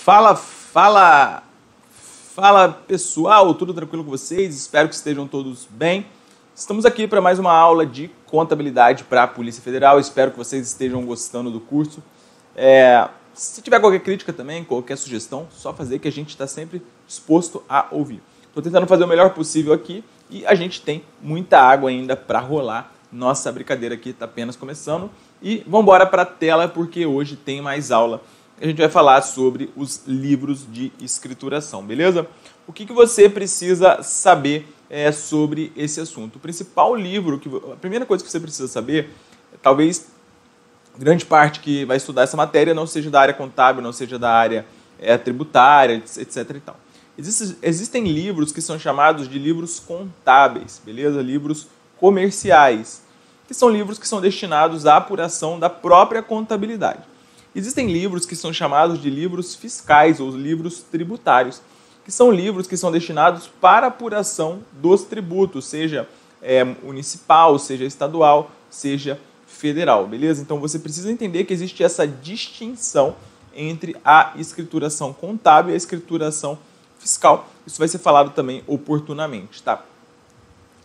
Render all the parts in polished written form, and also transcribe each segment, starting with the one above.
Fala pessoal, tudo tranquilo com vocês? Espero que estejam todos bem. Estamos aqui para mais uma aula de contabilidade para a Polícia Federal. Espero que vocês estejam gostando do curso. Se tiver qualquer crítica também, qualquer sugestão, só fazer que a gente está sempre disposto a ouvir. Estou tentando fazer o melhor possível aqui e a gente tem muita água ainda para rolar. Nossa brincadeira aqui está apenas começando. E vamos embora para a tela porque hoje tem mais aula. A gente vai falar sobre os livros de escrituração, beleza? O que você precisa saber sobre esse assunto? O principal livro, a primeira coisa que você precisa saber, talvez grande parte que vai estudar essa matéria não seja da área contábil, não seja da área tributária, etc. e tal. Existem livros que são chamados de livros contábeis, beleza? Livros comerciais, que são livros que são destinados à apuração da própria contabilidade. Existem livros que são chamados de livros fiscais ou livros tributários, que são livros que são destinados para apuração dos tributos, seja municipal, seja estadual, seja federal, beleza? Então você precisa entender que existe essa distinção entre a escrituração contábil e a escrituração fiscal. Isso vai ser falado também oportunamente, tá?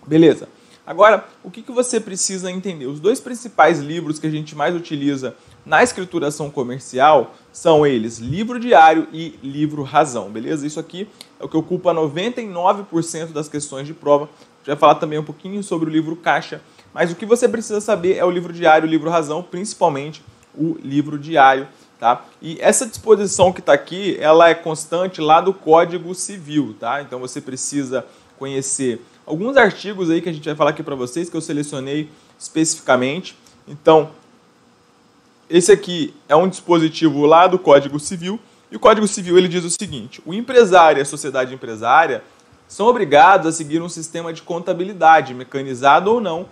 Beleza. Agora, o que você precisa entender? Os dois principais livros que a gente mais utiliza na escrituração comercial são eles, livro diário e livro razão, beleza? Isso aqui é o que ocupa 99% das questões de prova. A gente vai falar também um pouquinho sobre o livro caixa, mas o que você precisa saber é o livro diário e o livro razão, principalmente o livro diário, tá? E essa disposição que está aqui, ela é constante lá do Código Civil, tá? Então você precisa conhecer alguns artigos aí que a gente vai falar aqui para vocês, que eu selecionei especificamente. Então, esse aqui é um dispositivo lá do Código Civil, e o Código Civil ele diz o seguinte: o empresário e a sociedade empresária são obrigados a seguir um sistema de contabilidade, mecanizado ou não,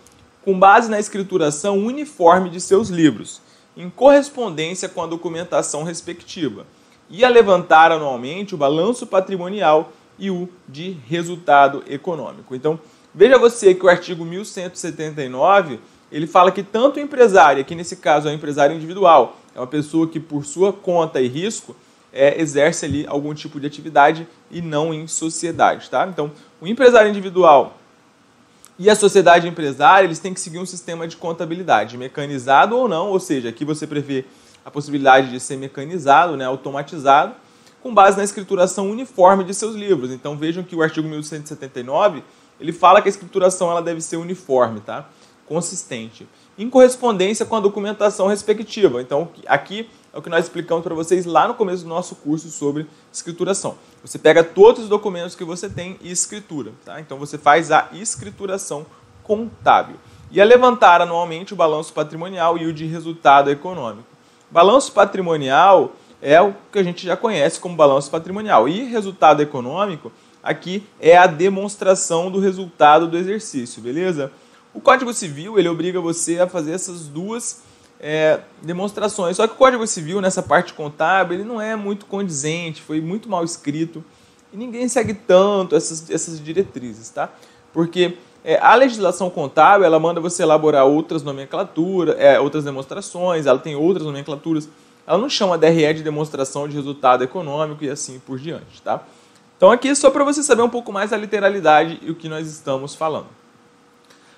com base na escrituração uniforme de seus livros, em correspondência com a documentação respectiva, e a levantar anualmente o balanço patrimonial e o de resultado econômico. Então, veja você que o artigo 1179, ele fala que tanto o empresário, aqui nesse caso é um empresário individual, é uma pessoa que por sua conta e risco exerce ali algum tipo de atividade e não em sociedade, tá? Então, o empresário individual e a sociedade empresária, eles têm que seguir um sistema de contabilidade, mecanizado ou não, ou seja, aqui você prevê a possibilidade de ser mecanizado, né, automatizado, com base na escrituração uniforme de seus livros. Então vejam que o artigo 1179, ele fala que a escrituração ela deve ser uniforme, tá? Consistente, em correspondência com a documentação respectiva. Então aqui é o que nós explicamos para vocês lá no começo do nosso curso sobre escrituração. Você pega todos os documentos que você tem e escritura, tá? Então você faz a escrituração contábil. E a levantar anualmente o balanço patrimonial e o de resultado econômico. Balanço patrimonial é o que a gente já conhece como balanço patrimonial. E resultado econômico, aqui é a demonstração do resultado do exercício, beleza? O Código Civil, ele obriga você a fazer essas duas demonstrações. Só que o Código Civil, nessa parte contábil, ele não é muito condizente, foi muito mal escrito. E ninguém segue tanto essas diretrizes, tá? Porque a legislação contábil, ela manda você elaborar outras nomenclaturas, outras demonstrações, ela tem outras nomenclaturas. Ela não chama DRE de demonstração de resultado econômico e assim por diante, tá? Então aqui é só para você saber um pouco mais da literalidade e o que nós estamos falando.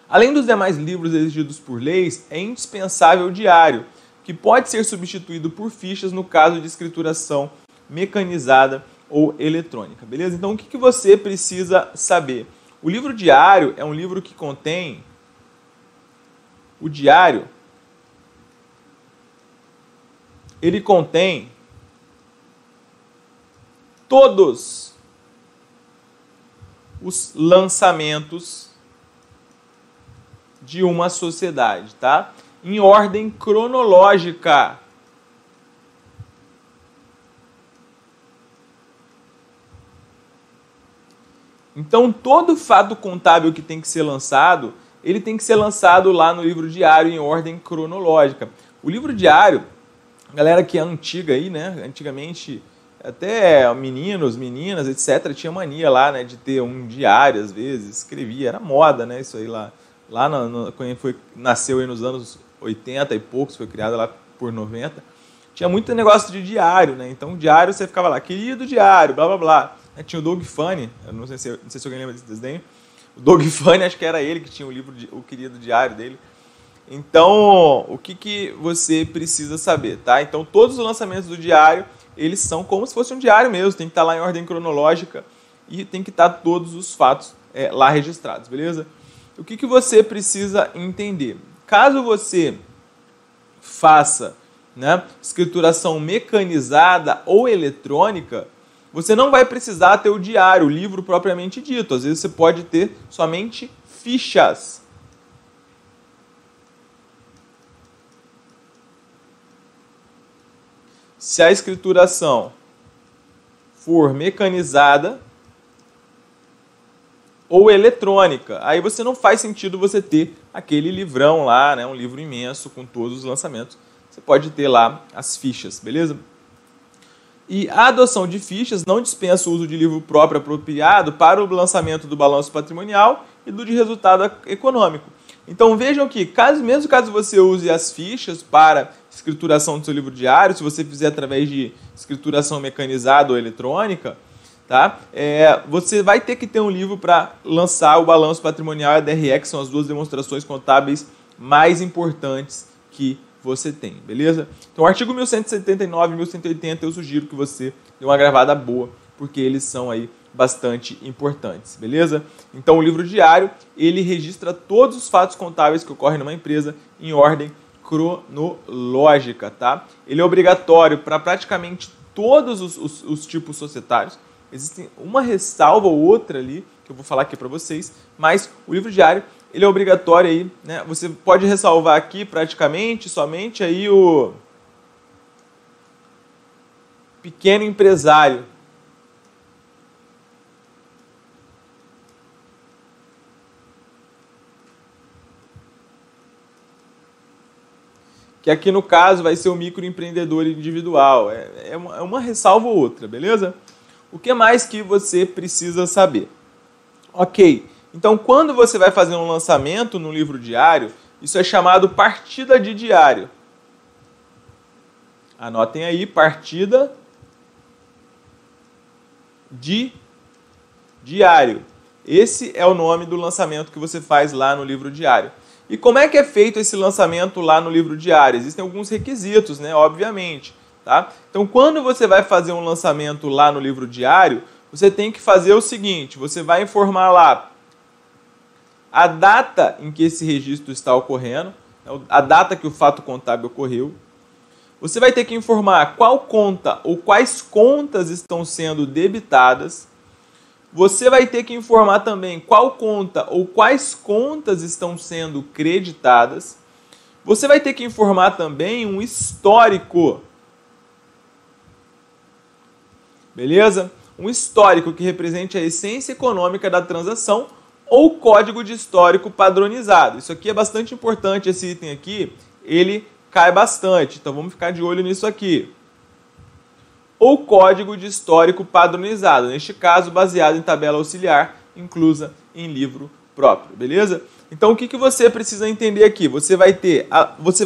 Além dos demais livros exigidos por leis, é indispensável o diário, que pode ser substituído por fichas no caso de escrituração mecanizada ou eletrônica, beleza? Então o que você precisa saber? O livro diário é um livro que contém... O diário... ele contém todos os lançamentos de uma sociedade, tá? Em ordem cronológica. Então, todo fato contábil que tem que ser lançado, ele tem que ser lançado lá no livro diário em ordem cronológica. O livro diário... Galera que é antiga aí, né? Antigamente, até meninos, meninas, etc., tinha mania lá, né? De ter um diário, às vezes, escrevia. Era moda, né? Isso aí lá. Quando nasceu aí nos anos 80 e poucos, foi criada lá por 90. tinha muito negócio de diário, né? Então, diário você ficava lá, querido diário, blá blá blá. Tinha o Doug Funny, eu não sei se alguém lembra desse desenho. O Doug Funny, acho que era ele que tinha o livro, o querido diário dele. Então, o que você precisa saber, tá? Então, todos os lançamentos do diário, eles são como se fosse um diário mesmo, tem que estar lá em ordem cronológica e tem que estar todos os fatos lá registrados, beleza? O que você precisa entender? Caso você faça, né, escrituração mecanizada ou eletrônica, você não vai precisar ter o diário, o livro propriamente dito. Às vezes você pode ter somente fichas. Se a escrituração for mecanizada ou eletrônica, aí você não faz sentido você ter aquele livrão lá, né, um livro imenso com todos os lançamentos. Você pode ter lá as fichas, beleza? E a adoção de fichas não dispensa o uso de livro próprio apropriado para o lançamento do balanço patrimonial e do de resultado econômico. Então vejam que, mesmo caso você use as fichas para escrituração do seu livro diário, se você fizer através de escrituração mecanizada ou eletrônica, tá? Você vai ter que ter um livro para lançar o balanço patrimonial e a DRE, que são as duas demonstrações contábeis mais importantes que você tem, beleza? Então, o artigo 1179 e 1180 eu sugiro que você dê uma gravada boa, porque eles são aí bastante importantes, beleza? Então, o livro diário, ele registra todos os fatos contábeis que ocorrem numa empresa em ordem cronológica, tá? Ele é obrigatório para praticamente todos os tipos societários. Existe uma ressalva ou outra ali, que eu vou falar aqui para vocês, mas o livro diário, ele é obrigatório aí, né? Você pode ressalvar aqui praticamente somente aí o pequeno empresário. Que aqui no caso vai ser o microempreendedor individual. É uma ressalva ou outra, beleza? O que mais que você precisa saber? Ok, então quando você vai fazer um lançamento no livro diário, isso é chamado partida de diário. Anotem aí, partida de diário. Esse é o nome do lançamento que você faz lá no livro diário. E como é que é feito esse lançamento lá no livro diário? Existem alguns requisitos, né? Obviamente. Tá? Então, quando você vai fazer um lançamento lá no livro diário, você tem que fazer o seguinte, você vai informar lá a data em que esse registro está ocorrendo, a data que o fato contábil ocorreu. Você vai ter que informar qual conta ou quais contas estão sendo debitadas. Você vai ter que informar também qual conta ou quais contas estão sendo creditadas. Você vai ter que informar também um histórico. Beleza? Um histórico que represente a essência econômica da transação ou código de histórico padronizado. Isso aqui é bastante importante, esse item aqui, ele cai bastante. Então vamos ficar de olho nisso aqui. Ou código de histórico padronizado, neste caso baseado em tabela auxiliar, inclusa em livro próprio, beleza? Então o que você precisa entender aqui? Você vai ter,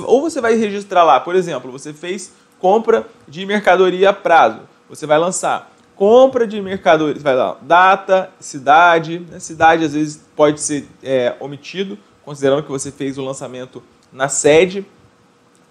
ou você vai registrar lá, por exemplo, você fez compra de mercadoria a prazo, você vai lançar compra de mercadoria, vai lá, data, cidade, né? Cidade às vezes pode ser omitido, considerando que você fez o lançamento na sede,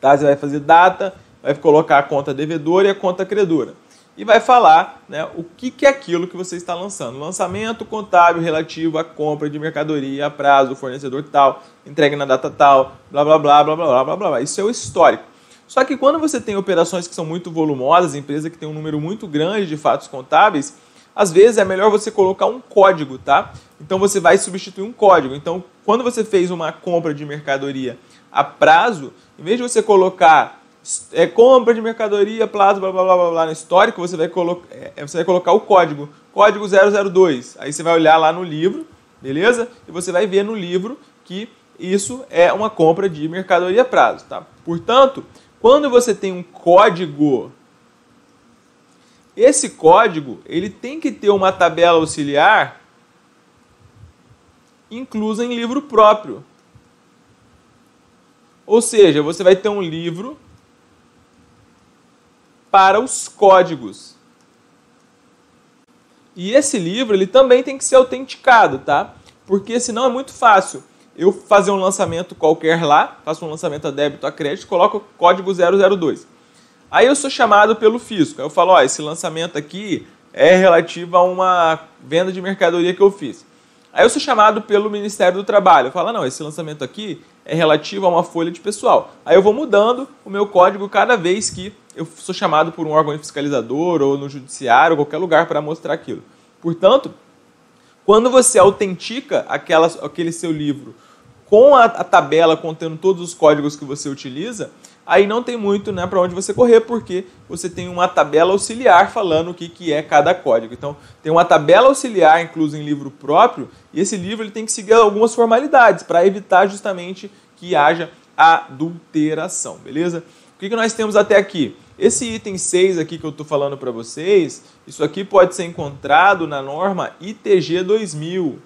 tá? Você vai fazer data, vai colocar a conta devedora e a conta credora. E vai falar, né, o que é aquilo que você está lançando. Lançamento contábil relativo à compra de mercadoria a prazo, fornecedor tal, entregue na data tal, blá, blá, blá, blá, blá, blá, blá, blá. Isso é o histórico. Só que quando você tem operações que são muito volumosas, empresa que tem um número muito grande de fatos contábeis, às vezes é melhor você colocar um código, tá? Então você vai substituir um código. Então, quando você fez uma compra de mercadoria a prazo, em vez de você colocar compra de mercadoria, prazo, blá, blá, blá, blá, blá, no histórico, você vai colocar o código 002. Aí você vai olhar lá no livro, beleza? E você vai ver no livro que isso é uma compra de mercadoria a prazo, tá? Portanto, quando você tem um código, esse código ele tem que ter uma tabela auxiliar inclusa em livro próprio. Ou seja, você vai ter um livro para os códigos. E esse livro ele também tem que ser autenticado, tá? Porque senão é muito fácil eu fazer um lançamento qualquer lá, faço um lançamento a débito, a crédito, coloco o código 002. Aí eu sou chamado pelo fisco, aí eu falo, ó, esse lançamento aqui é relativo a uma venda de mercadoria que eu fiz. Aí eu sou chamado pelo Ministério do Trabalho, eu falo, não, esse lançamento aqui é relativo a uma folha de pessoal. Aí eu vou mudando o meu código cada vez que eu sou chamado por um órgão fiscalizador ou no judiciário, ou qualquer lugar para mostrar aquilo. Portanto, quando você autentica aquele seu livro com a tabela contendo todos os códigos que você utiliza, aí não tem muito, né, para onde você correr, porque você tem uma tabela auxiliar falando o que é cada código. Então, tem uma tabela auxiliar inclusa em livro próprio, e esse livro ele tem que seguir algumas formalidades para evitar justamente que haja adulteração, beleza? O que nós temos até aqui? Esse item 6 aqui que eu estou falando para vocês, isso aqui pode ser encontrado na norma ITG 2000.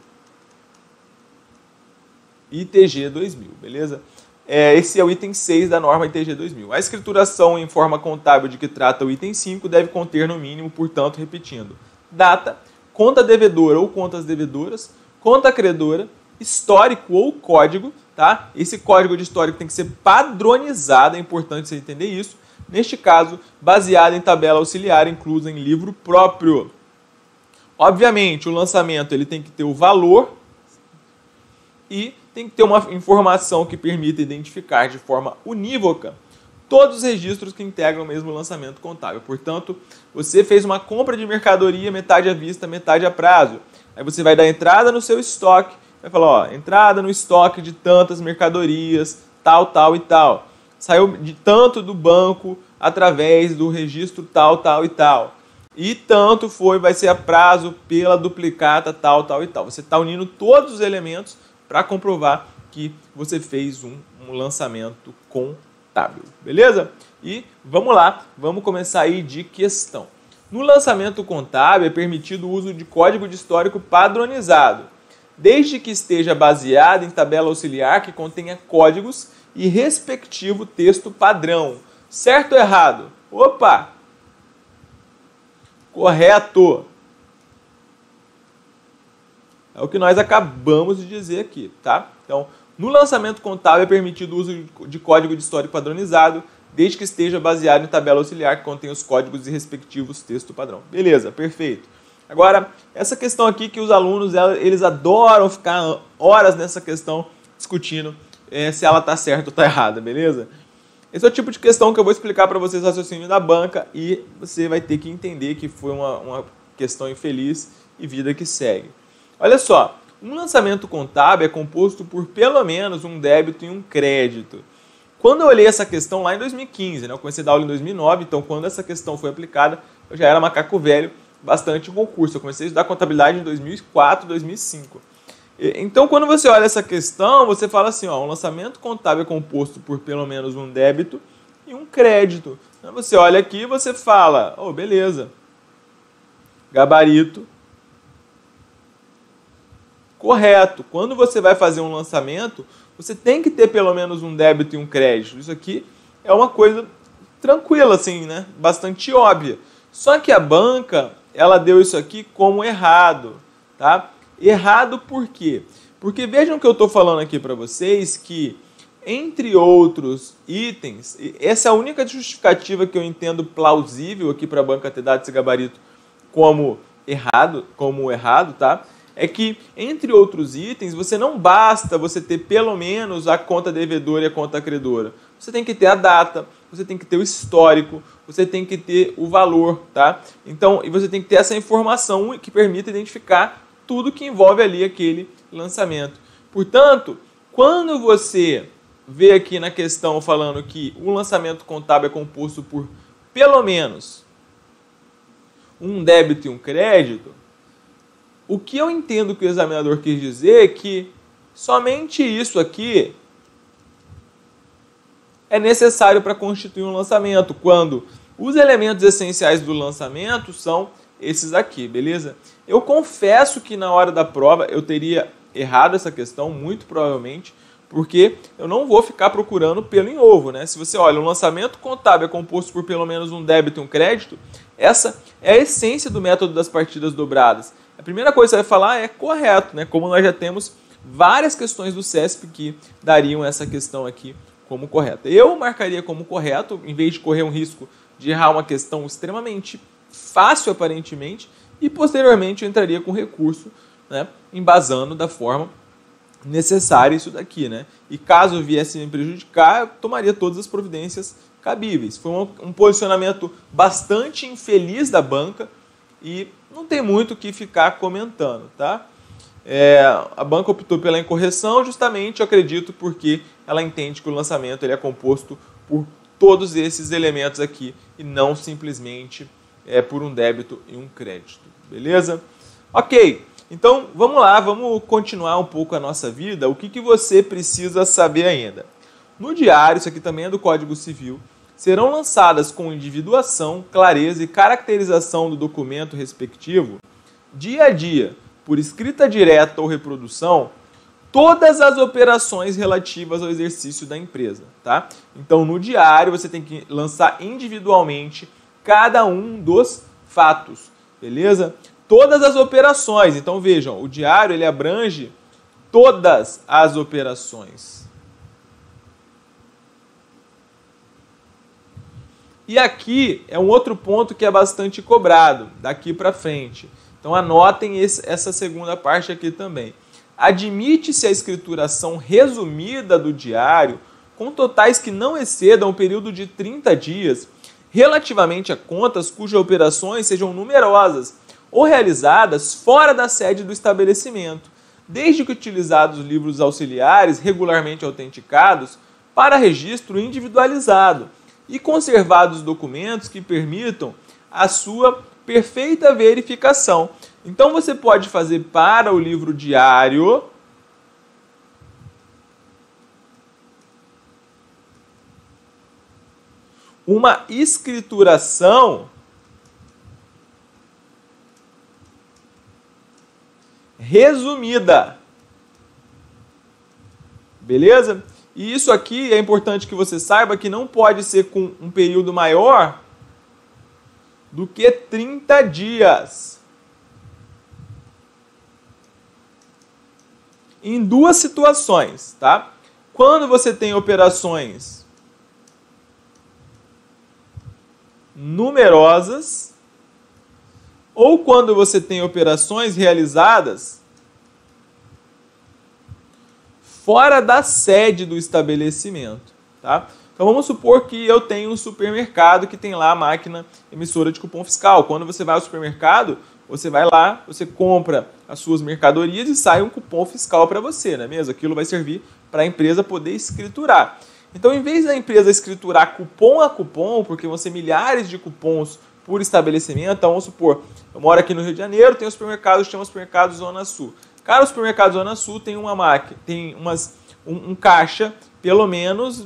ITG 2000, beleza? Esse é o item 6 da norma ITG 2000. A escrituração em forma contábil de que trata o item 5 deve conter no mínimo, portanto, repetindo, data, conta devedora ou contas devedoras, conta credora, histórico ou código, tá? Esse código de histórico tem que ser padronizado, é importante você entender isso. Neste caso, baseado em tabela auxiliar inclusa em livro próprio. Obviamente, o lançamento ele tem que ter o valor e tem que ter uma informação que permita identificar de forma unívoca todos os registros que integram o mesmo lançamento contábil. Portanto, você fez uma compra de mercadoria, metade à vista, metade a prazo. Aí você vai dar entrada no seu estoque, vai falar, ó, entrada no estoque de tantas mercadorias, tal, tal e tal. Saiu de tanto do banco através do registro tal, tal e tal. E tanto vai ser a prazo pela duplicata tal, tal e tal. Você está unindo todos os elementos para comprovar que você fez um lançamento contábil, beleza? E vamos lá, vamos começar aí de questão. No lançamento contábil é permitido o uso de código de histórico padronizado, desde que esteja baseado em tabela auxiliar que contenha códigos e respectivo texto padrão. Certo ou errado? Opa! Correto! É o que nós acabamos de dizer aqui, tá? Então, no lançamento contábil é permitido o uso de código de histórico padronizado, desde que esteja baseado em tabela auxiliar que contém os códigos e respectivos texto padrão. Beleza, perfeito. Agora, essa questão aqui que os alunos, eles adoram ficar horas nessa questão discutindo se ela está certa ou está errada, beleza? Esse é o tipo de questão que eu vou explicar para vocês o raciocínio da banca e você vai ter que entender que foi uma questão infeliz e vida que segue. Olha só, um lançamento contábil é composto por pelo menos um débito e um crédito. Quando eu olhei essa questão lá em 2015, né, eu comecei a dar aula em 2009, então quando essa questão foi aplicada, eu já era macaco velho, bastante em concurso. Eu comecei a estudar contabilidade em 2004, 2005. Então, quando você olha essa questão, você fala assim, ó, um lançamento contábil é composto por pelo menos um débito e um crédito. Então, você olha aqui e você fala, oh, beleza, gabarito, correto. Quando você vai fazer um lançamento, você tem que ter pelo menos um débito e um crédito. Isso aqui é uma coisa tranquila, assim, né? Bastante óbvia. Só que a banca, ela deu isso aqui como errado, tá? Errado por quê? Porque vejam que eu estou falando aqui para vocês que, entre outros itens, essa é a única justificativa que eu entendo plausível aqui para a banca ter dado esse gabarito como errado, tá? É que, entre outros itens, não basta você ter pelo menos a conta devedora e a conta credora. Você tem que ter a data, você tem que ter o histórico, você tem que ter o valor, tá? Então, e você tem que ter essa informação que permita identificar tudo que envolve ali aquele lançamento. Portanto, quando você vê aqui na questão falando que o lançamento contábil é composto por pelo menos um débito e um crédito, o que eu entendo que o examinador quis dizer é que somente isso aqui é necessário para constituir um lançamento, quando os elementos essenciais do lançamento são esses aqui, beleza? Eu confesso que na hora da prova eu teria errado essa questão, muito provavelmente, Porque eu não vou ficar procurando pelo em ovo, né? Se você olha, um lançamento contábil é composto por pelo menos um débito e um crédito, essa é a essência do método das partidas dobradas. A primeira coisa que você vai falar é correto, né? Como nós já temos várias questões do CESP que dariam essa questão aqui como correta. Eu marcaria como correto, em vez de correr um risco de errar uma questão extremamente fácil aparentemente, e posteriormente eu entraria com recurso, né, embasando da forma necessária isso daqui, né? E caso viesse me prejudicar, eu tomaria todas as providências cabíveis. Foi um posicionamento bastante infeliz da banca e não tem muito o que ficar comentando, tá? A banca optou pela incorreção justamente, eu acredito, porque ela entende que o lançamento ele é composto por todos esses elementos aqui e não simplesmente por um débito e um crédito, beleza? Ok, então vamos lá, vamos continuar um pouco a nossa vida. O que você precisa saber ainda? No diário, isso aqui também é do Código Civil, serão lançadas com individuação, clareza e caracterização do documento respectivo, dia a dia, por escrita direta ou reprodução, todas as operações relativas ao exercício da empresa, tá? Então, no diário, você tem que lançar individualmente cada um dos fatos, beleza? Todas as operações. Então, vejam, o diário ele abrange todas as operações. E aqui é um outro ponto que é bastante cobrado, daqui para frente. Então, anotem essa segunda parte aqui também. Admite-se a escrituração resumida do diário com totais que não excedam o período de 30 dias relativamente a contas cujas operações sejam numerosas ou realizadas fora da sede do estabelecimento, desde que utilizados livros auxiliares regularmente autenticados para registro individualizado e conservados documentos que permitam a sua perfeita verificação. Então você pode fazer para o livro diário uma escrituração resumida. Beleza? E isso aqui é importante que você saiba que não pode ser com um período maior do que 30 dias. Em duas situações, tá? Quando você tem operações numerosas ou quando você tem operações realizadas fora da sede do estabelecimento, tá? Então vamos supor que eu tenho um supermercado que tem lá a máquina emissora de cupom fiscal. Quando você vai ao supermercado, você vai lá, você compra as suas mercadorias e sai um cupom fiscal para você, não é mesmo? Aquilo vai servir para a empresa poder escriturar. Então, em vez da empresa escriturar cupom a cupom, porque vão ser milhares de cupons por estabelecimento, então vamos supor, eu moro aqui no Rio de Janeiro, tem um supermercado que chama Supermercado Zona Sul. Cada supermercado Zona Sul tem uma máquina, tem um caixa, pelo menos,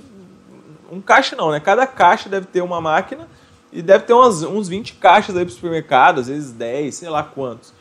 um caixa não, né? Cada caixa deve ter uma máquina e deve ter uns 20 caixas aí para o supermercado, às vezes 10, sei lá quantos.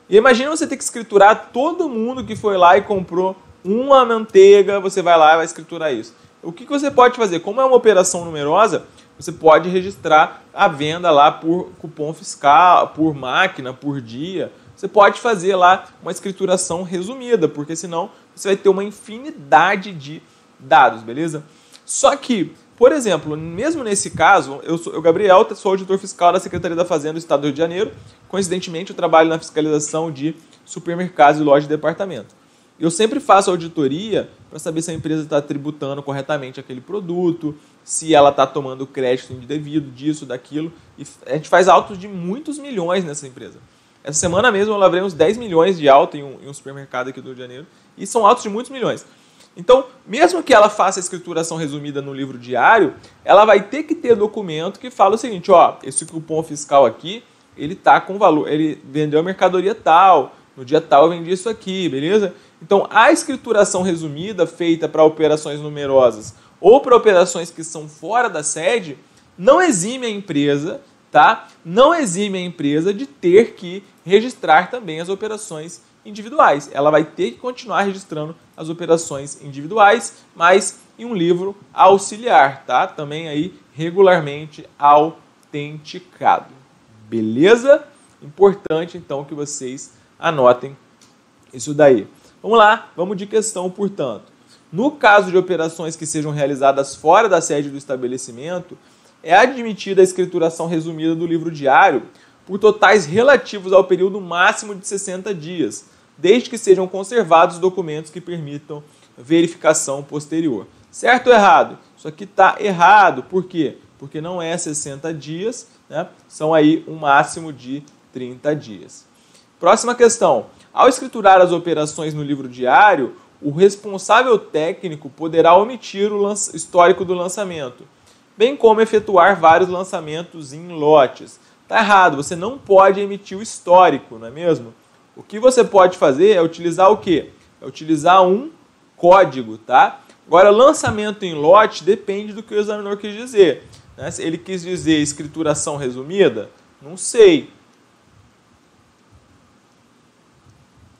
E imagina você ter que escriturar todo mundo que foi lá e comprou uma manteiga, você vai lá e vai escriturar isso. O que você pode fazer? Como é uma operação numerosa, você pode registrar a venda lá por cupom fiscal, por máquina, por dia. Você pode fazer lá uma escrituração resumida, porque senão você vai ter uma infinidade de dados, beleza? Só que, por exemplo, mesmo nesse caso, eu Gabriel, sou auditor fiscal da Secretaria da Fazenda do Estado do Rio de Janeiro. Coincidentemente, eu trabalho na fiscalização de supermercados e lojas de departamento. Eu sempre faço auditoria para saber se a empresa está tributando corretamente aquele produto, se ela está tomando crédito indevido, disso, daquilo. E a gente faz autos de muitos milhões nessa empresa. Essa semana mesmo eu lavrei uns 10 milhões de auto em um supermercado aqui do Rio de Janeiro. E são autos de muitos milhões. Então, mesmo que ela faça a escrituração resumida no livro diário, ela vai ter que ter documento que fala o seguinte, ó, esse cupom fiscal aqui, ele tá com valor, ele vendeu a mercadoria tal, no dia tal eu vendi isso aqui, beleza? Então, a escrituração resumida feita para operações numerosas ou para operações que são fora da sede, não exime a empresa, tá? Não exime a empresa de ter que registrar também as operações individuais. Ela vai ter que continuar registrando as operações individuais, mas em um livro auxiliar, tá? Também aí regularmente autenticado. Beleza? Importante então que vocês anotem isso daí. Vamos lá, vamos de questão, portanto. No caso de operações que sejam realizadas fora da sede do estabelecimento, é admitida a escrituração resumida do livro diário por totais relativos ao período máximo de 60 dias, desde que sejam conservados documentos que permitam verificação posterior. Certo ou errado? Isso aqui está errado. Por quê? Porque não é 60 dias, né? São aí um máximo de 30 dias. Próxima questão. Ao escriturar as operações no livro diário, o responsável técnico poderá omitir o histórico do lançamento, bem como efetuar vários lançamentos em lotes. Está errado, você não pode emitir o histórico, não é mesmo? O que você pode fazer é utilizar o quê? É utilizar um código, tá? Agora, lançamento em lote depende do que o examinador quis dizer. Né? Se ele quis dizer escrituração resumida, não sei.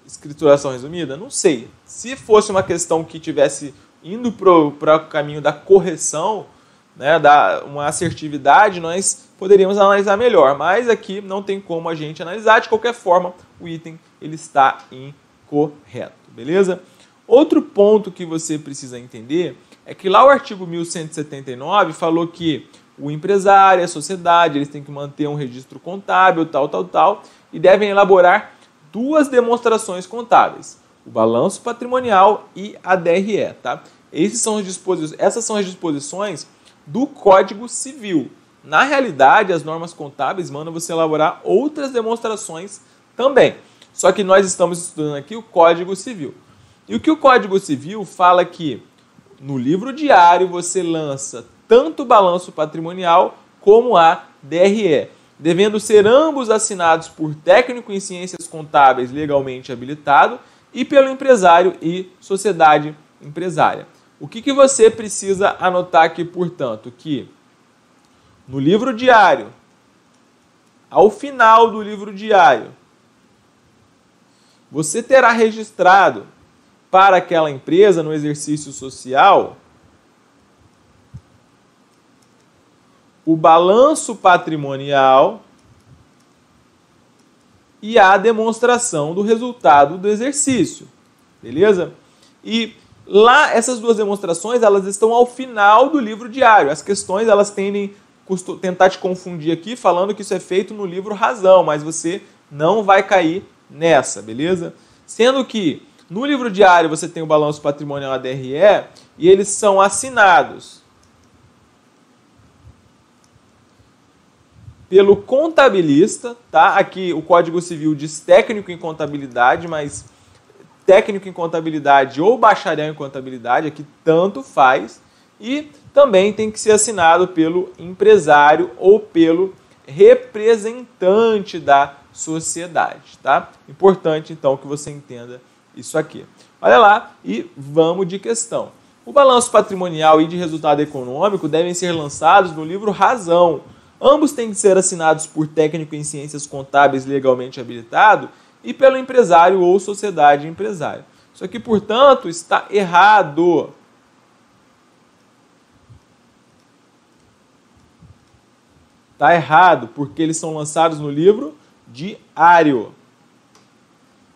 Escrituração resumida? Não sei. Se fosse uma questão que tivesse indo para o caminho da correção, né, da uma assertividade, nós poderíamos analisar melhor. Mas aqui não tem como a gente analisar. De qualquer forma, o item ele está incorreto. Beleza? Outro ponto que você precisa entender é que lá o artigo 1179 falou que o empresário, a sociedade, eles têm que manter um registro contábil, tal, e devem elaborar duas demonstrações contábeis, o balanço patrimonial e a DRE. Tá? Essas são as disposições do Código Civil. Na realidade, as normas contábeis mandam você elaborar outras demonstrações também. Só que nós estamos estudando aqui o Código Civil. E o que o Código Civil fala que no livro diário você lança tanto o balanço patrimonial como a DRE, devendo ser ambos assinados por técnico em ciências contábeis legalmente habilitado e pelo empresário e sociedade empresária. O que você precisa anotar aqui, portanto? Que no livro diário, ao final do livro diário, você terá registrado para aquela empresa no exercício social o balanço patrimonial e a demonstração do resultado do exercício, beleza? E lá, essas duas demonstrações, elas estão ao final do livro diário. As questões, elas tendem a tentar te confundir aqui, falando que isso é feito no livro Razão, mas você não vai cair nessa, beleza? Sendo que no livro diário você tem o balanço patrimonial, a DRE, e eles são assinados pelo contabilista, tá? Aqui o Código Civil diz técnico em contabilidade, mas técnico em contabilidade ou bacharel em contabilidade, aqui tanto faz. E também tem que ser assinado pelo empresário ou pelo representante da sociedade, tá? Importante, então, que você entenda isso aqui. Olha lá e vamos de questão. O balanço patrimonial e de resultado econômico devem ser lançados no livro Razão. Ambos têm que ser assinados por técnico em ciências contábeis legalmente habilitado e pelo empresário ou sociedade empresária. Isso aqui, portanto, está errado. Está errado, porque eles são lançados no livro diário.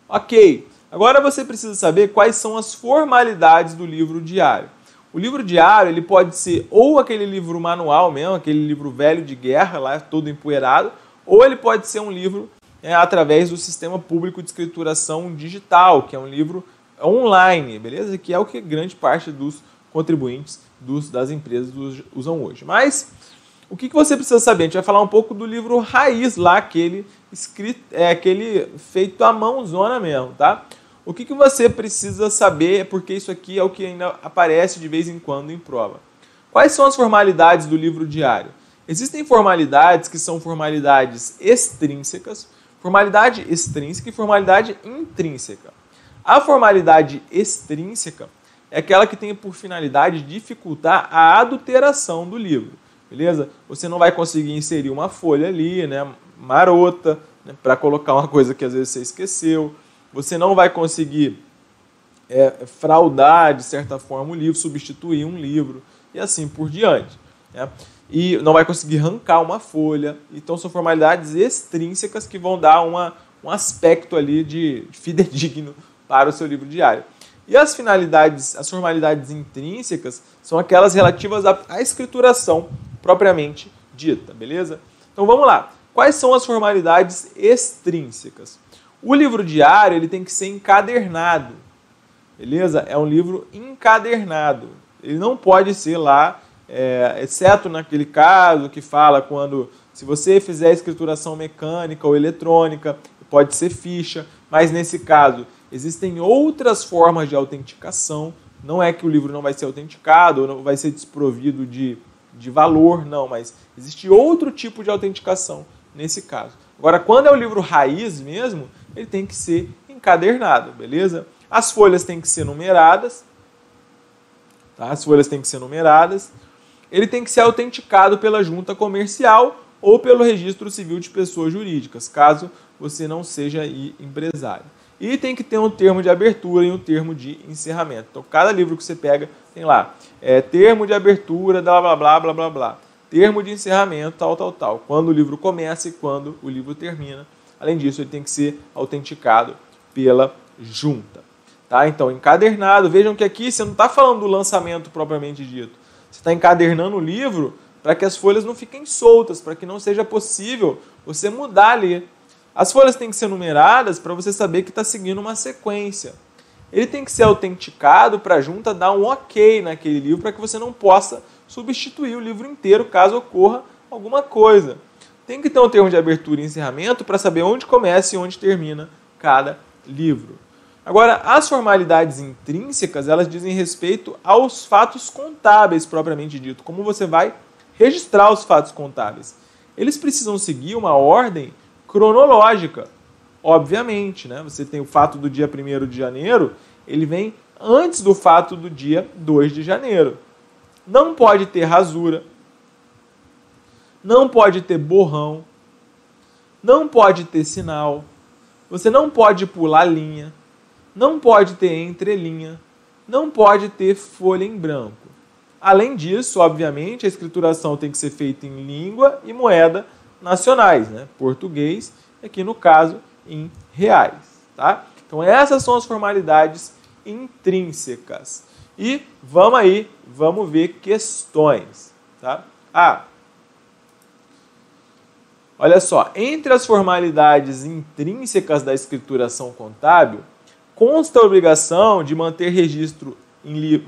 Ok. Agora você precisa saber quais são as formalidades do livro diário. O livro diário ele pode ser ou aquele livro manual mesmo, aquele livro velho de guerra, lá todo empoeirado, ou ele pode ser um livro através do Sistema Público de Escrituração Digital, que é um livro online, beleza? Que é o que grande parte dos contribuintes das empresas usam hoje. Mas o que você precisa saber? A gente vai falar um pouco do livro raiz lá, aquele feito à mãozona mesmo, tá? O que você precisa saber, porque isso aqui é o que ainda aparece de vez em quando em prova. Quais são as formalidades do livro diário? Existem formalidades que são formalidades extrínsecas, formalidade extrínseca e formalidade intrínseca. A formalidade extrínseca é aquela que tem por finalidade dificultar a adulteração do livro, beleza? Você não vai conseguir inserir uma folha ali, né, marota, né, para colocar uma coisa que às vezes você esqueceu. você não vai conseguir fraudar, de certa forma, o livro, substituir um livro e assim por diante, né? E não vai conseguir arrancar uma folha. Então, são formalidades extrínsecas que vão dar um aspecto ali de fidedigno para o seu livro diário. E as formalidades intrínsecas são aquelas relativas à escrituração propriamente dita, beleza? Então, vamos lá. Quais são as formalidades extrínsecas? O livro diário ele tem que ser encadernado, beleza? É um livro encadernado. Ele não pode ser lá, exceto naquele caso que fala quando, se você fizer escrituração mecânica ou eletrônica, pode ser ficha, mas nesse caso existem outras formas de autenticação. Não é que o livro não vai ser autenticado ou não vai ser desprovido de valor, não, mas existe outro tipo de autenticação nesse caso. Agora, quando é o livro raiz mesmo, ele tem que ser encadernado, beleza? As folhas têm que ser numeradas, tá? As folhas têm que ser numeradas. Ele tem que ser autenticado pela junta comercial ou pelo registro civil de pessoas jurídicas, caso você não seja empresário. E tem que ter um termo de abertura e um termo de encerramento. Então, cada livro que você pega tem lá, termo de abertura, blá, blá, blá, blá, blá, blá. Termo de encerramento, tal, tal, tal. Quando o livro começa e quando o livro termina. Além disso, ele tem que ser autenticado pela junta. Tá? Então, encadernado. Vejam que aqui você não está falando do lançamento propriamente dito. Você está encadernando o livro para que as folhas não fiquem soltas, para que não seja possível você mudar ali. As folhas têm que ser numeradas para você saber que está seguindo uma sequência. Ele tem que ser autenticado para a junta dar um ok naquele livro para que você não possa substituir o livro inteiro caso ocorra alguma coisa. Tem que ter um termo de abertura e encerramento para saber onde começa e onde termina cada livro. Agora, as formalidades intrínsecas, elas dizem respeito aos fatos contábeis propriamente dito, como você vai registrar os fatos contábeis. Eles precisam seguir uma ordem cronológica, obviamente, né? Você tem o fato do dia 1º de janeiro, ele vem antes do fato do dia 2 de janeiro. Não pode ter rasura, não pode ter borrão, não pode ter sinal, você não pode pular linha, não pode ter entrelinha, não pode ter folha em branco. Além disso, obviamente, a escrituração tem que ser feita em língua e moeda nacionais, né? Português, aqui no caso, em reais. Tá? Então essas são as formalidades intrínsecas. E vamos ver questões. Tá? Olha só, entre as formalidades intrínsecas da escrituração contábil, consta a obrigação de manter registro,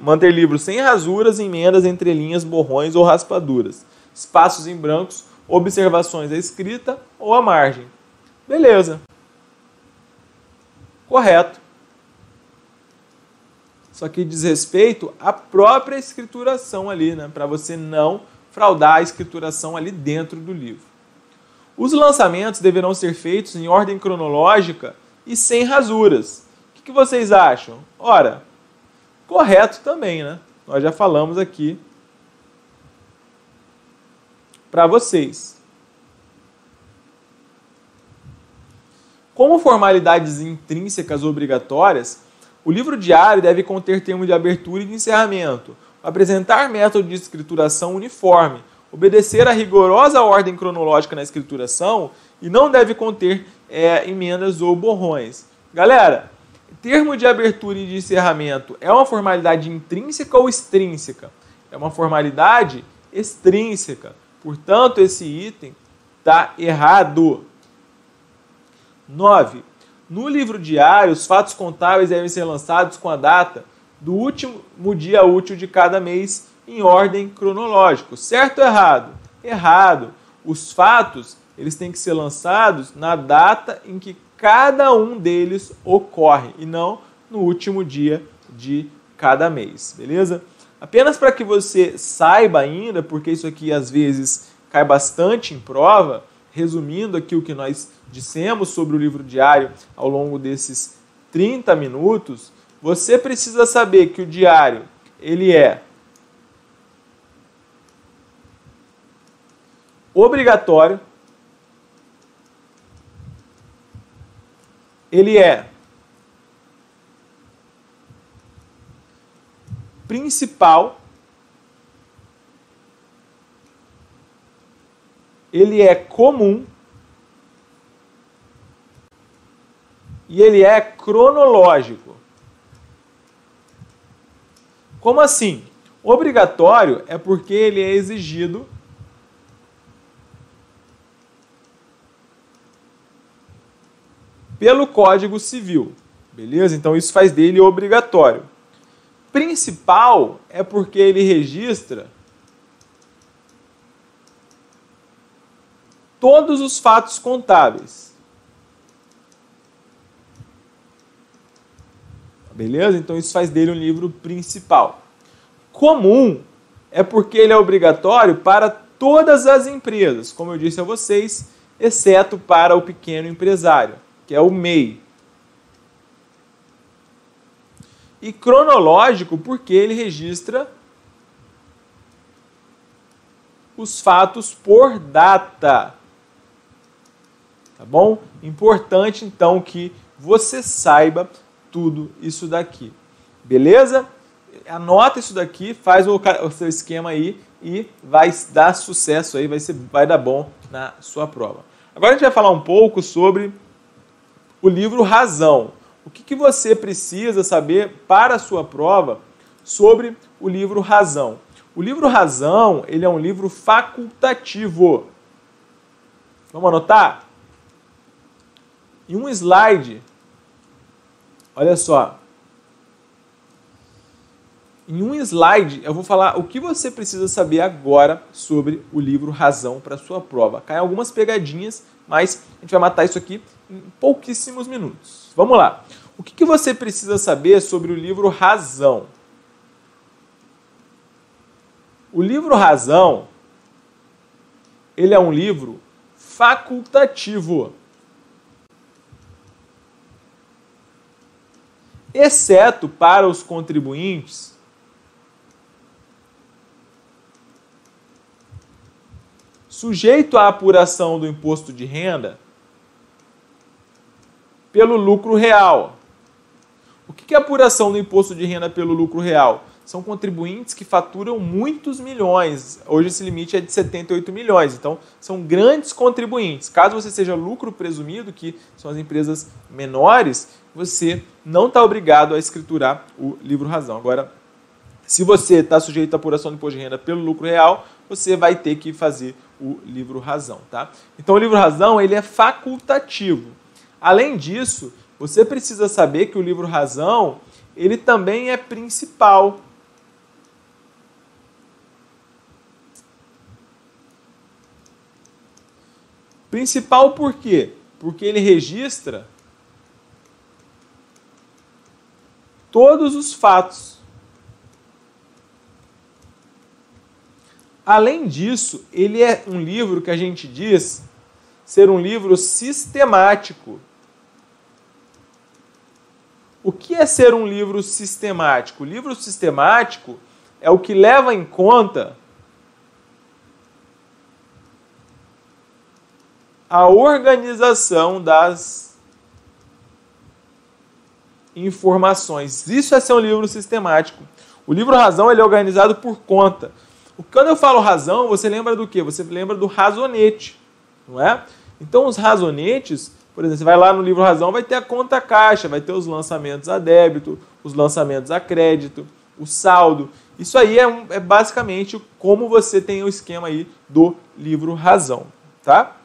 manter livros sem rasuras, emendas, entrelinhas, borrões ou raspaduras, espaços em brancos, observações à escrita ou à margem. Beleza. Correto. Isso aqui diz respeito à própria escrituração ali, né? Para você não fraudar a escrituração ali dentro do livro. Os lançamentos deverão ser feitos em ordem cronológica e sem rasuras. O que vocês acham? Ora, correto também, né? Nós já falamos aqui para vocês. Como formalidades intrínsecas obrigatórias, o livro diário deve conter termo de abertura e de encerramento, apresentar método de escrituração uniforme, obedecer a rigorosa ordem cronológica na escrituração e não deve conter emendas ou borrões. Galera, termo de abertura e de encerramento é uma formalidade intrínseca ou extrínseca? É uma formalidade extrínseca. Portanto, esse item está errado. 9. No livro diário, os fatos contábeis devem ser lançados com a data do último dia útil de cada mês em ordem cronológica. Certo ou errado? Errado. Os fatos eles têm que ser lançados na data em que cada um deles ocorre e não no último dia de cada mês. Beleza? Apenas para que você saiba ainda, porque isso aqui às vezes cai bastante em prova, resumindo aqui o que nós dissemos sobre o livro diário ao longo desses 30 minutos, você precisa saber que o diário ele é obrigatório, ele é principal, ele é comum e ele é cronológico. Como assim? Obrigatório é porque ele é exigido pelo Código Civil, beleza? Então isso faz dele obrigatório. Principal é porque ele registra todos os fatos contábeis. Beleza? Então isso faz dele um livro principal. Comum é porque ele é obrigatório para todas as empresas, como eu disse a vocês, exceto para o pequeno empresário, que é o MEI. E cronológico porque ele registra os fatos por data. Tá bom? Importante então que você saiba tudo isso daqui. Beleza? Anota isso daqui, faz o seu esquema aí e vai dar sucesso aí, vai dar bom na sua prova. Agora a gente vai falar um pouco sobre o livro Razão. O que você precisa saber para a sua prova sobre o livro Razão? O livro Razão, ele é um livro facultativo. Vamos anotar? Em um slide, olha só. Em um slide, eu vou falar o que você precisa saber agora sobre o livro Razão para a sua prova. Caem algumas pegadinhas, mas a gente vai matar isso aqui em pouquíssimos minutos. Vamos lá. O que você precisa saber sobre o livro Razão? O livro Razão, ele é um livro facultativo. Exceto para os contribuintes sujeito à apuração do imposto de renda pelo lucro real. O que é apuração do imposto de renda pelo lucro real? São contribuintes que faturam muitos milhões. Hoje esse limite é de 78 milhões. Então, são grandes contribuintes. Caso você seja lucro presumido, que são as empresas menores, você não está obrigado a escriturar o livro Razão. Agora, se você está sujeito à apuração do imposto de renda pelo lucro real, você vai ter que fazer o livro Razão, tá? Então, o livro Razão, ele é facultativo. Além disso, você precisa saber que o livro Razão, ele também é principal. Principal por quê? Porque ele registra todos os fatos. Além disso, ele é um livro que a gente diz ser um livro sistemático. O que é ser um livro sistemático? O livro sistemático é o que leva em conta a organização das informações. Isso é ser um livro sistemático. O livro Razão, ele é organizado por conta. Quando eu falo razão, você lembra do quê? Você lembra do razonete, não é? Então, os razonetes, por exemplo, você vai lá no livro Razão, vai ter a conta caixa, vai ter os lançamentos a débito, os lançamentos a crédito, o saldo. Isso aí é basicamente como você tem o esquema aí do livro Razão, tá?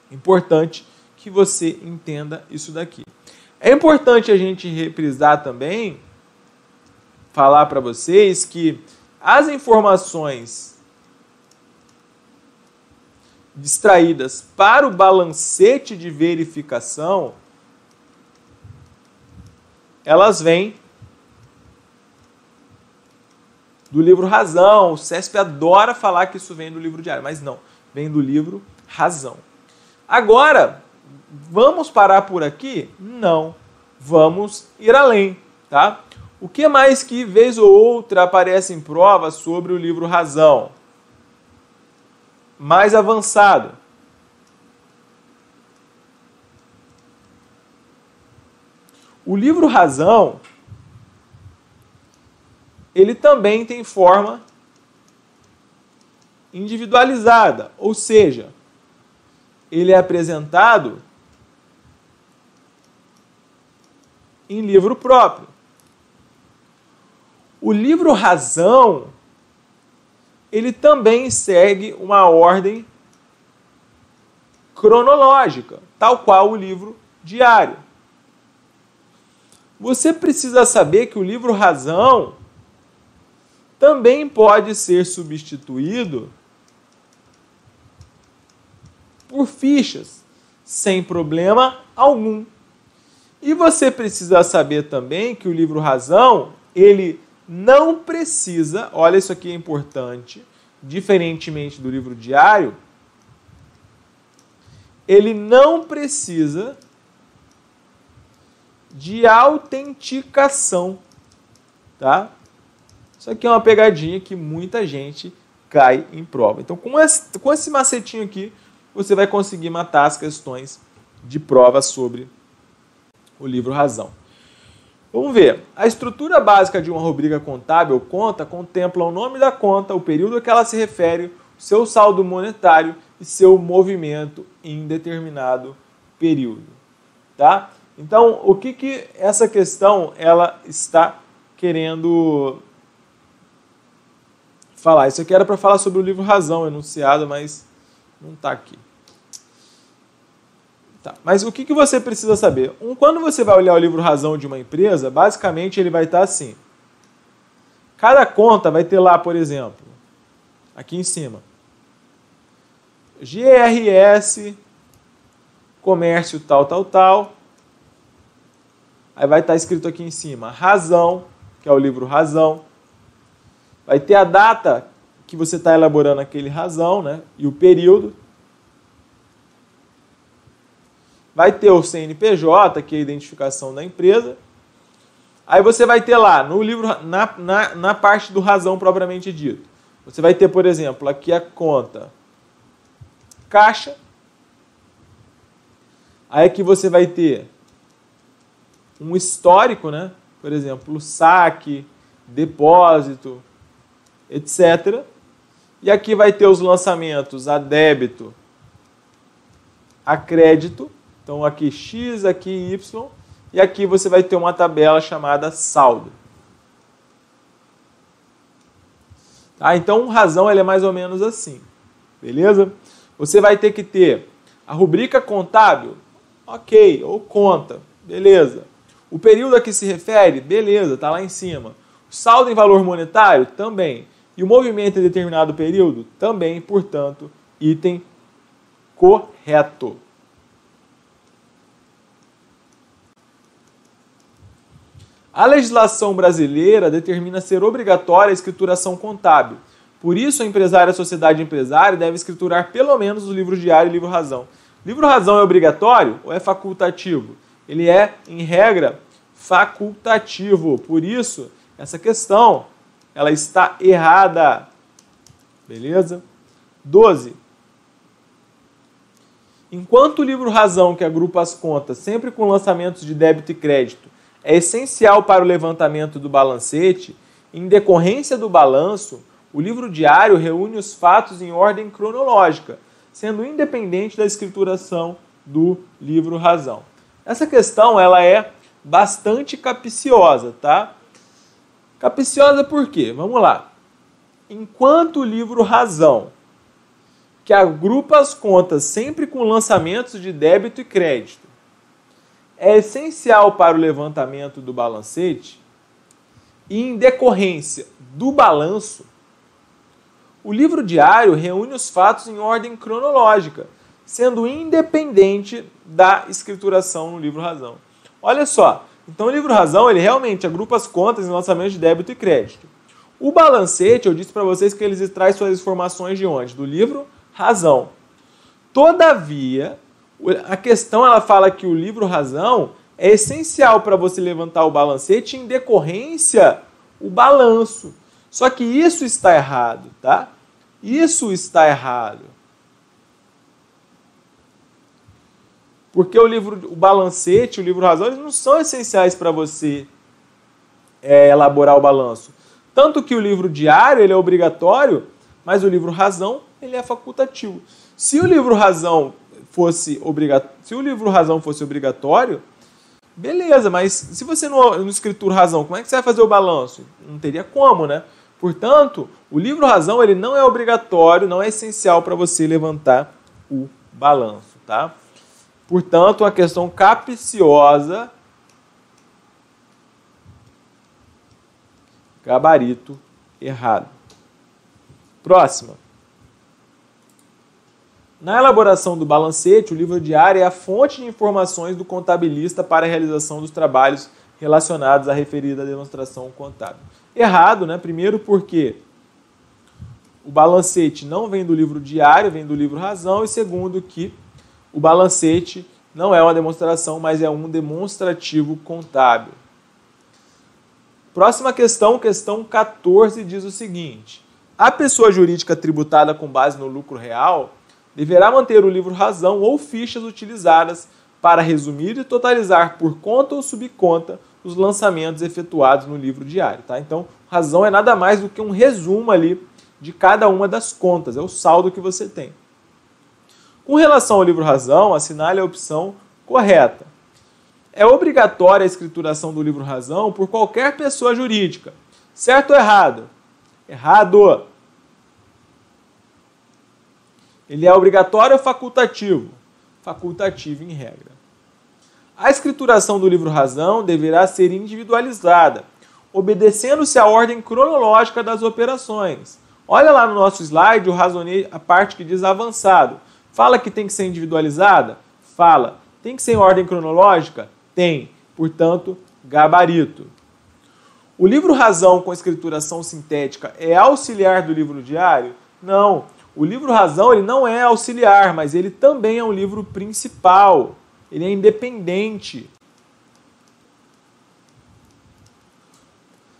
Importante que você entenda isso daqui. É importante a gente reprisar também, falar para vocês que as informações extraídas para o balancete de verificação, elas vêm do livro Razão. O CESP adora falar que isso vem do livro diário, mas não, vem do livro Razão. Agora, vamos parar por aqui? Não, vamos ir além, tá? O que mais que, vez ou outra, aparece em prova sobre o livro Razão? Mais avançado. O livro Razão, ele também tem forma individualizada, ou seja, ele é apresentado em livro próprio. O livro razão, ele também segue uma ordem cronológica, tal qual o livro diário. Você precisa saber que o livro razão também pode ser substituído por fichas, sem problema algum. E você precisa saber também que o livro razão, ele não precisa, olha, isso aqui é importante, diferentemente do livro diário, ele não precisa de autenticação, tá? Isso aqui é uma pegadinha que muita gente cai em prova. Então, com esse macetinho aqui, você vai conseguir matar as questões de prova sobre o livro razão. Vamos ver. A estrutura básica de uma rubrica contábil ou conta contempla o nome da conta, o período a que ela se refere, o seu saldo monetário e seu movimento em determinado período. Tá? Então, o que essa questão ela está querendo falar? Isso aqui era para falar sobre o livro razão enunciado, mas não está aqui. Tá. Mas o que você precisa saber? Quando você vai olhar o livro razão de uma empresa, basicamente ele vai estar assim. Cada conta vai ter lá, por exemplo, aqui em cima, GRS, comércio tal, tal, tal. Aí vai estar escrito aqui em cima, razão, que é o livro razão. Vai ter a data que você está elaborando aquele razão, né? E o período. Vai ter o CNPJ, que é a identificação da empresa. Aí você vai ter lá, no livro, na parte do razão propriamente dito. Você vai ter, por exemplo, aqui a conta caixa. Aí aqui você vai ter um histórico, né? Por exemplo, saque, depósito, etc. E aqui vai ter os lançamentos a débito, a crédito. Então aqui X, aqui Y. E aqui você vai ter uma tabela chamada saldo. Tá? Então o razão ele é mais ou menos assim. Beleza? Você vai ter que ter a rubrica contábil, ok, ou conta, beleza. O período a que se refere, beleza, está lá em cima. O saldo em valor monetário, também. E o movimento em determinado período, também, portanto, item correto. A legislação brasileira determina ser obrigatória a escrituração contábil. Por isso, a empresária e a sociedade empresária deve escriturar pelo menos os livros diário e livro razão. Livro razão é obrigatório ou é facultativo? Ele é, em regra, facultativo. Por isso, essa questão ela está errada. Beleza? 12. Enquanto o livro razão, que agrupa as contas sempre com lançamentos de débito e crédito, é essencial para o levantamento do balancete, em decorrência do balanço, o livro diário reúne os fatos em ordem cronológica, sendo independente da escrituração do livro razão. Essa questão ela é bastante capciosa, tá? Capciosa por quê? Vamos lá. Enquanto o livro razão, que agrupa as contas sempre com lançamentos de débito e crédito, é essencial para o levantamento do balancete, e em decorrência do balanço, o livro diário reúne os fatos em ordem cronológica, sendo independente da escrituração no livro razão. Olha só, então o livro razão ele realmente agrupa as contas em lançamentos de débito e crédito. O balancete, eu disse para vocês que eles traz suas informações de onde? Do livro razão. Todavia, a questão ela fala que o livro razão é essencial para você levantar o balancete em decorrência o balanço. Só que isso está errado, tá? Isso está errado. Porque o balancete, o livro razão, eles não são essenciais para você elaborar o balanço. Tanto que o livro diário ele é obrigatório, mas o livro razão ele é facultativo. Se o livro razão fosse obrigatório, beleza, mas se você não escritura razão, como é que você vai fazer o balanço? Não teria como, né? Portanto, o livro razão ele não é obrigatório, não é essencial para você levantar o balanço, tá? Portanto, uma questão capciosa, gabarito errado. Próxima. Na elaboração do balancete, o livro diário é a fonte de informações do contabilista para a realização dos trabalhos relacionados à referida demonstração contábil. Errado, né? Primeiro porque o balancete não vem do livro diário, vem do livro razão. E segundo que o balancete não é uma demonstração, mas é um demonstrativo contábil. Próxima questão, questão 14, diz o seguinte. A pessoa jurídica tributada com base no lucro real deverá manter o livro razão ou fichas utilizadas para resumir e totalizar por conta ou subconta os lançamentos efetuados no livro diário. Tá? Então, razão é nada mais do que um resumo ali de cada uma das contas, é o saldo que você tem. Com relação ao livro razão, assinale a opção correta. É obrigatória a escrituração do livro razão por qualquer pessoa jurídica. Certo ou errado? Errado. Ele é obrigatório ou facultativo? Facultativo em regra. A escrituração do livro razão deverá ser individualizada, obedecendo-se à ordem cronológica das operações. Olha lá no nosso slide, eu razonei a parte que diz avançado. Fala que tem que ser individualizada? Fala. Tem que ser em ordem cronológica? Tem. Portanto, gabarito. O livro razão com escrituração sintética é auxiliar do livro diário? Não. O livro razão ele não é auxiliar, mas ele também é um livro principal. Ele é independente.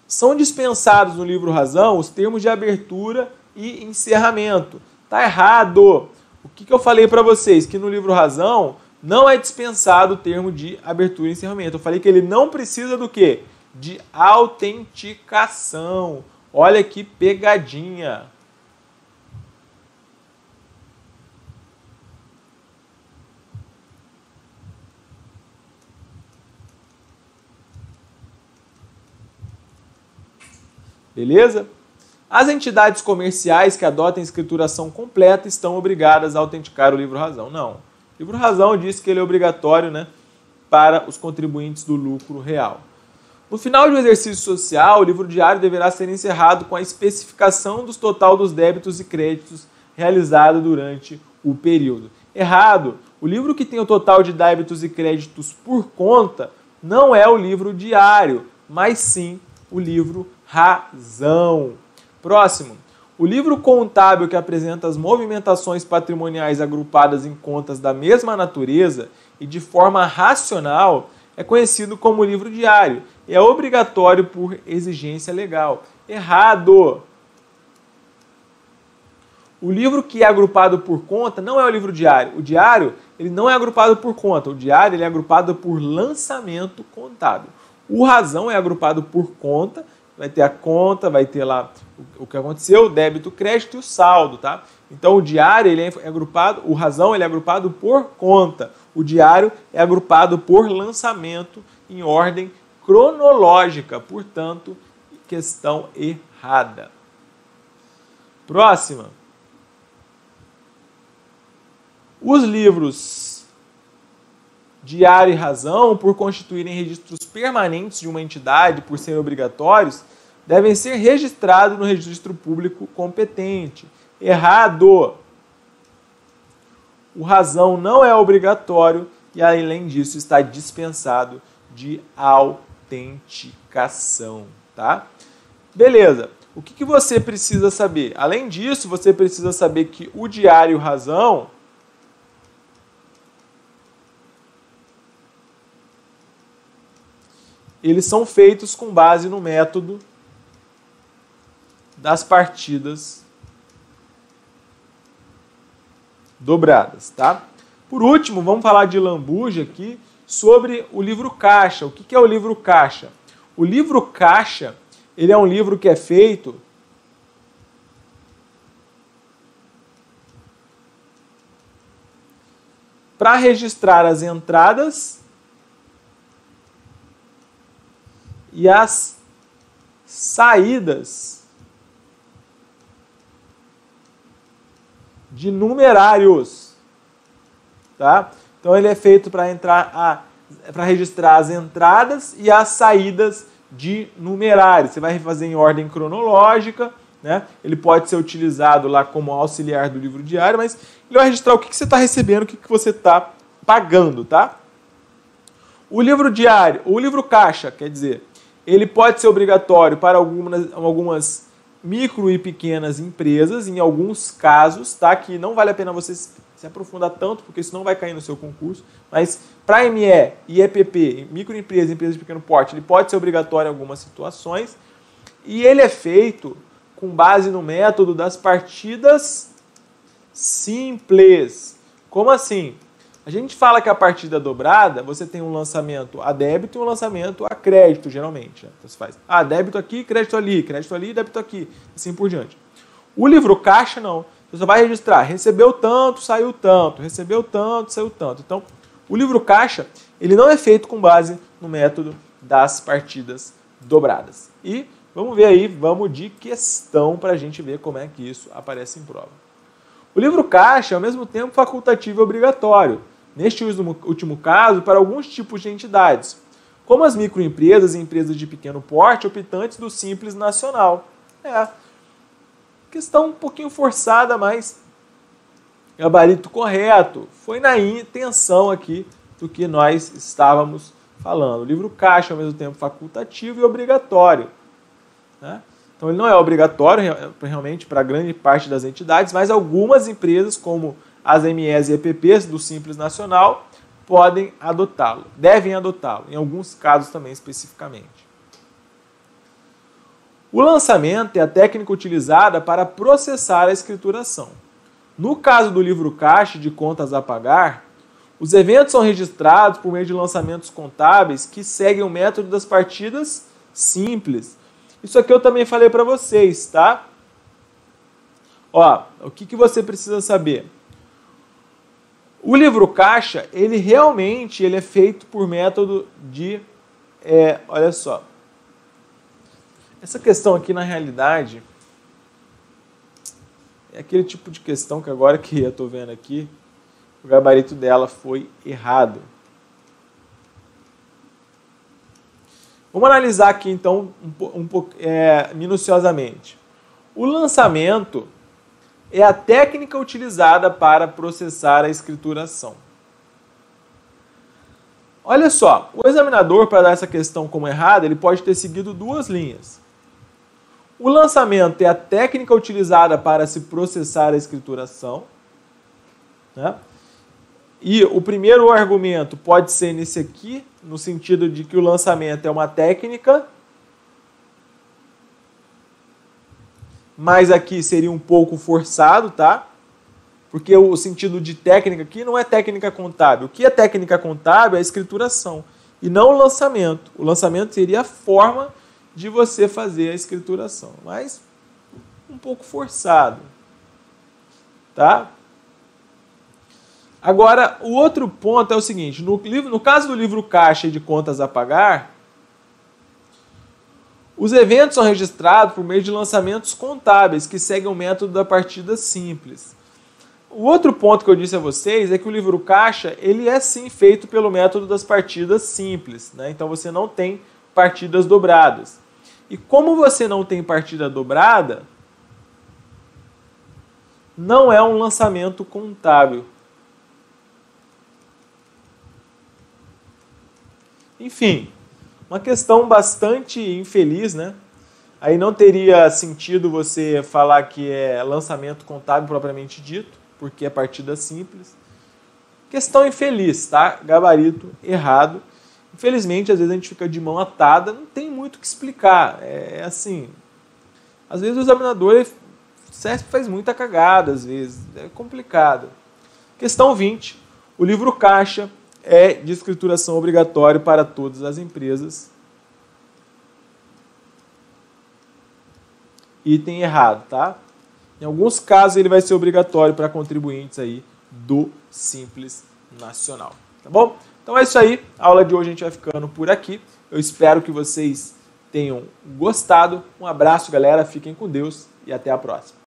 São dispensados no livro razão os termos de abertura e encerramento. Tá errado. O que eu falei para vocês? Que no livro razão não é dispensado o termo de abertura e encerramento. Eu falei que ele não precisa do quê? De autenticação. Olha que pegadinha. Beleza? As entidades comerciais que adotem escrituração completa estão obrigadas a autenticar o livro razão. Não. O livro razão diz que ele é obrigatório, né, para os contribuintes do lucro real. No final do exercício social, o livro diário deverá ser encerrado com a especificação do total dos débitos e créditos realizado durante o período. Errado. O livro que tem o total de débitos e créditos por conta não é o livro diário, mas sim o livro razão. Próximo. O livro contábil que apresenta as movimentações patrimoniais agrupadas em contas da mesma natureza e de forma racional é conhecido como livro diário. É obrigatório por exigência legal. Errado. O livro que é agrupado por conta não é o livro diário. O diário ele não é agrupado por conta. O diário ele é agrupado por lançamento contábil. O razão é agrupado por conta. Vai ter a conta, vai ter lá o que aconteceu, o débito, o crédito e o saldo, tá? Então o diário ele é agrupado, o razão ele é agrupado por conta. O diário é agrupado por lançamento em ordem cronológica, portanto, questão errada. Próxima. Os livros diário e razão, por constituírem registros permanentes de uma entidade, por serem obrigatórios, devem ser registrados no registro público competente. Errado! O razão não é obrigatório e, além disso, está dispensado de autenticação. Tá? Beleza. O que você precisa saber? Além disso, você precisa saber que o diário e o razão eles são feitos com base no método das partidas dobradas, tá? Por último, vamos falar de lambuja aqui sobre o livro caixa. O que é o livro caixa? O livro caixa ele é um livro que é feito para registrar as entradas e as saídas de numerários, tá? Então ele é feito para registrar as entradas e as saídas de numerários. Você vai fazer em ordem cronológica, né? Ele pode ser utilizado lá como auxiliar do livro diário, mas ele vai registrar o que você está recebendo, o que você está pagando, tá? O livro diário, o livro caixa, quer dizer, ele pode ser obrigatório para algumas micro e pequenas empresas, em alguns casos, tá? Que não vale a pena você se aprofundar tanto, porque isso não vai cair no seu concurso, mas para ME e EPP, microempresas e empresas de pequeno porte, ele pode ser obrigatório em algumas situações, e ele é feito com base no método das partidas simples. Como assim? A gente fala que a partida dobrada, você tem um lançamento a débito e um lançamento a crédito, geralmente. Né? Então você faz débito aqui, crédito ali, débito aqui, assim por diante. O livro caixa, não. Você só vai registrar, recebeu tanto, saiu tanto, recebeu tanto, saiu tanto. Então, o livro caixa, ele não é feito com base no método das partidas dobradas. E vamos ver aí, vamos de questão para a gente ver como é que isso aparece em prova. O livro caixa é ao mesmo tempo facultativo e obrigatório. Neste último caso, para alguns tipos de entidades, como as microempresas e empresas de pequeno porte optantes do Simples Nacional. Questão um pouquinho forçada, mas gabarito correto. Foi na intenção aqui do que nós estávamos falando. O livro caixa é ao mesmo tempo facultativo e obrigatório. Né? Então ele não é obrigatório realmente para grande parte das entidades, mas algumas empresas, como as MEs e EPPs do Simples Nacional, podem adotá-lo, devem adotá-lo, em alguns casos também especificamente. O lançamento é a técnica utilizada para processar a escrituração. No caso do livro caixa de contas a pagar, os eventos são registrados por meio de lançamentos contábeis que seguem o método das partidas simples. Isso aqui eu também falei para vocês, tá? Ó, o que você precisa saber? O livro caixa, ele realmente é feito por método de... olha só. Essa questão aqui, na realidade, é aquele tipo de questão que agora que eu estou vendo aqui, o gabarito dela foi errado. Vamos analisar aqui, então, minuciosamente. O lançamento é a técnica utilizada para processar a escrituração. Olha só, o examinador, para dar essa questão como errada, ele pode ter seguido duas linhas. O lançamento é a técnica utilizada para se processar a escrituração. Né? E o primeiro argumento pode ser nesse aqui, no sentido de que o lançamento é uma técnica, mas aqui seria um pouco forçado, tá? Porque o sentido de técnica aqui não é técnica contábil. O que é técnica contábil é a escrituração, e não o lançamento. O lançamento seria a forma de você fazer a escrituração, mas um pouco forçado, tá? Agora, o outro ponto é o seguinte, no caso do livro caixa e de contas a pagar, os eventos são registrados por meio de lançamentos contábeis, que seguem o método da partida simples. O outro ponto que eu disse a vocês é que o livro caixa, ele é sim feito pelo método das partidas simples, né? Então você não tem partidas dobradas. E como você não tem partida dobrada, não é um lançamento contábil. Enfim, uma questão bastante infeliz, né? Aí não teria sentido você falar que é lançamento contábil propriamente dito, porque é partida simples. Questão infeliz, tá? Gabarito errado. Infelizmente, às vezes a gente fica de mão atada, não tem muito o que explicar. É assim, às vezes o examinador faz muita cagada, às vezes, é complicado. Questão 20, o livro caixa é de escrituração obrigatório para todas as empresas. item errado, tá? Em alguns casos ele vai ser obrigatório para contribuintes aí do Simples Nacional, tá bom? Então é isso aí, a aula de hoje a gente vai ficando por aqui. Eu espero que vocês tenham gostado. Um abraço, galera, fiquem com Deus e até a próxima.